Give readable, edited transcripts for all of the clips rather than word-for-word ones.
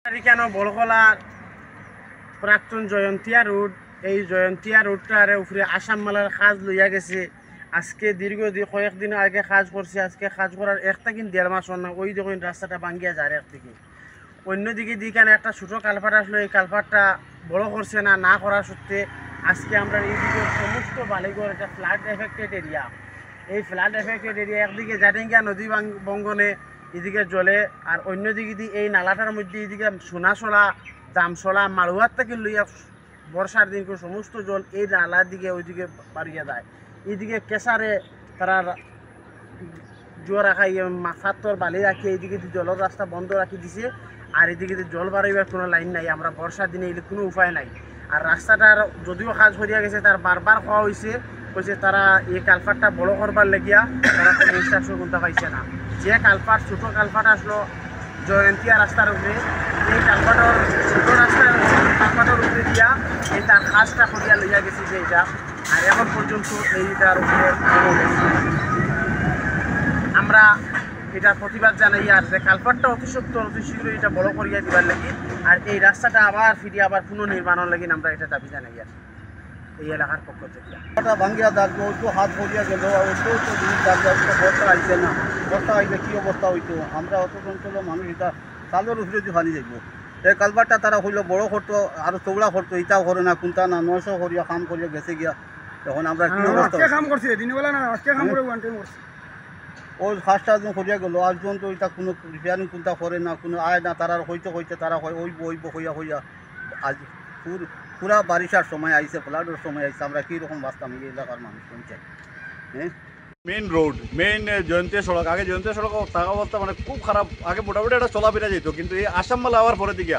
কেন বড়কলা প্রাক্তন জয়ন্তিয়া রোড এই জয়ন্তিয়া রোডটার উপরে আসাম মালার কাজ লইয়া গেছে। আজকে কয়েকদিন আগে কাজ করছে। আজকে কাজ করার একটা কিন্তু 1.5 মাস না, ওই দেখুন রাস্তাটা ভাঙ্গিয়া যায় একদিকে। অন্যদিকে দিকে একটা ছোটো কালপাট আসলো, এই কালপাটটা বড় করছে না করার সত্ত্বে আজকে আমরা এইদিকে সমস্ত বালিগড় একটা ফ্লাড এফেক্টেড এরিয়া। এই ফ্লাড এফেক্টেড এরিয়া একদিকে জাটেঙ্গা নদী বঙ্গনে এদিকে জলে, আর অন্যদিকে দিয়ে এই নালাটার মধ্যে এদিকে সোনাছড়া দামছড়া মাড়ুয়ার থেকে লইয়া বর্ষার দিন সমস্ত জল এই নালার দিকে ওইদিকে বাড়িয়ে যায়। এইদিকে কেসারে তারা জোয়ার রাখাই মাথার বালি রাখি এইদিকে জলের রাস্তা বন্ধ রাখি দিছে, আর এদিকে জল বাড়াইবার কোনো লাইন নাই। আমরা বর্ষার দিনে এলে কোনো উপায় নাই। আর রাস্তাটার যদিও কাজ করিয়া গেছে, তার বারবার খাওয়া হয়েছে, কইছে তারা এই কালপাটটা বড় করবার লাগিয়া তারা কোনো ইনস্ট্রাকশন করতে পাইছে না। যে কালপাট ছোটো কালপাট আসলো জয়ন্তিয়া রাস্তার উপরে, এই কালপাটের ছোটো কালপাটের উপরে দিয়া এই তার কাজটা করিয়া লইয়া গেছে যে এটা, আর এখন পর্যন্ত এইটার উপরে আমরা এটার প্রতিবাদ জানাই। আর যে কালপাটটা অতি শীঘ্র এটা বড় করিয়া দিবার লাগি, আর এই রাস্তাটা আবার ফিরিয়ে আবার পুনর্নির্মাণের লাগি আমরা এটা দাবি জানাই। আর এই এলাকার পক্ষ থেকে ভাঙ্গিয়া থাকবে, ওইটু হাত ভরিয়া গেল, ওইটাও তো জিনিস থাকবে, বর্ষা আইছে না। বর্ষা আইলে কী অবস্থা হইতো, আমরা অত অঞ্চলের মানুষ এটা চালের উপরে দিয়ে ফানি যাইব। এই কালবারটা তারা হইলো বড় করতো, আরো চৌড়া করতো, এটাও করে না, কোনটা না 900 করিয়া কাম করিয়া গেছে গিয়া। এখন আমরা কি অবস্থা কাম করছি দিনবেলা না আজকে কাম করে ওয়ান টাইম করছি। ওই ফার্স্টটা যখন করিয়া গেল, আজ পর্যন্ত ওইটা কোনো রিপেয়ারিং কোনটা করে না, কোনো আয় না। তারা হইতে তারা হয় ওইব হইয়া আজ পুরা বারিশার সময় আইছে, ফ্লাডের সময় আইছে। আমরা কীরকম বাঁচতাম এই এলাকার মানুষ পঞ্চায়েত? হ্যাঁ, মেইন রোড মেইন জয়ন্তিয়া সড়ক, আগে জয়ন্তিয়া সড়ক থাকা অবস্থা মানে খুব খারাপ। আগে মোটামুটি একটা চলাফেরা যেত, কিন্তু এই আসাম মালা হওয়ার পরে দিকে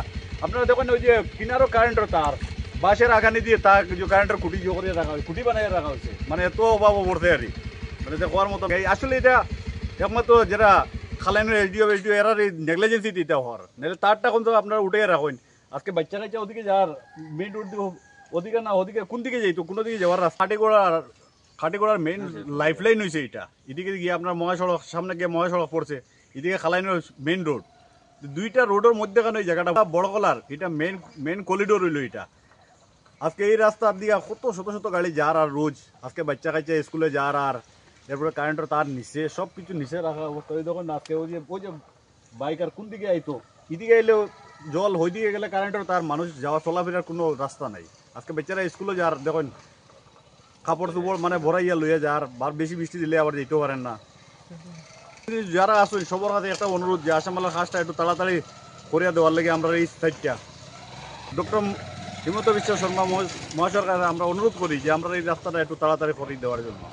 আপনারা দেখেন ওই যে কিনারও কারেন্টের তার বাসের আগানি দিয়ে তার যে কারেন্টের খুঁটি করে রাখা হয়েছে, খুঁটি বানিয়ে রাখা হয়েছে। মানে এত অভাব পড়ছে আর মানে হওয়ার মতো। আসলে এটা একমাত্র যারা খালাইনের এসডিও এরা নেগলিজেন্সি দিতে হওয়ার, নাহলে তারটা এখন তো আপনারা উঠে রাখেন। আজকে বাচ্চা কাচ্চা ওদিকে যাওয়ার মেইন রোড ওদিকে না, ওদিকে কোন দিকে যাইতো, কোনো দিকে যাওয়ার খাটিগড়ার মেইন লাইফ লাইন হয়েছে এটা। এদিকে গিয়ে আপনার মহাসড়ক, সামনে গিয়ে মহাসড়ক পড়ছে, এদিকে খালাইনের মেইন রোড। দুইটা রোডের মধ্যেখানে ওই জায়গাটা বড়কলার এটা মেইন করিডোর হইলো এটা। আজকে এই রাস্তার দিকে কত শত গাড়ি যার, আর রোজ আজকে বাচ্চা কাচ্চা স্কুলে যার, আর এরপরে কারেন্টের তার নিচে সব কিছু নিচে রাখা অবস্থা। ওই দেখুন আজকে ওই যে বাইক আর কোন দিকে আইতো, এদিকে এলেও জল, হই দিকে গেলে কারেন্টের তার, মানুষ যাওয়া চলাফেরার কোনো রাস্তা নাই। আজকে বাচ্চারা স্কুলে যার দেখুন কাপড় চোপড় মানে ভরাইয়া লইয়া যার, বেশি বৃষ্টি দিলে আবার যেতেও পারেন না। যারা আসুন সবার কাছে একটা অনুরোধ যে আসামালার কাজটা একটু তাড়াতাড়ি করিয়া দেওয়ার লাগে আমরা এই সাইডটা ডক্টর হিমন্ত বিশ্ব শর্মা মহাশয়ের কাছে আমরা অনুরোধ করি যে আমরা এই রাস্তাটা একটু তাড়াতাড়ি করিয়ে দেওয়ার জন্য।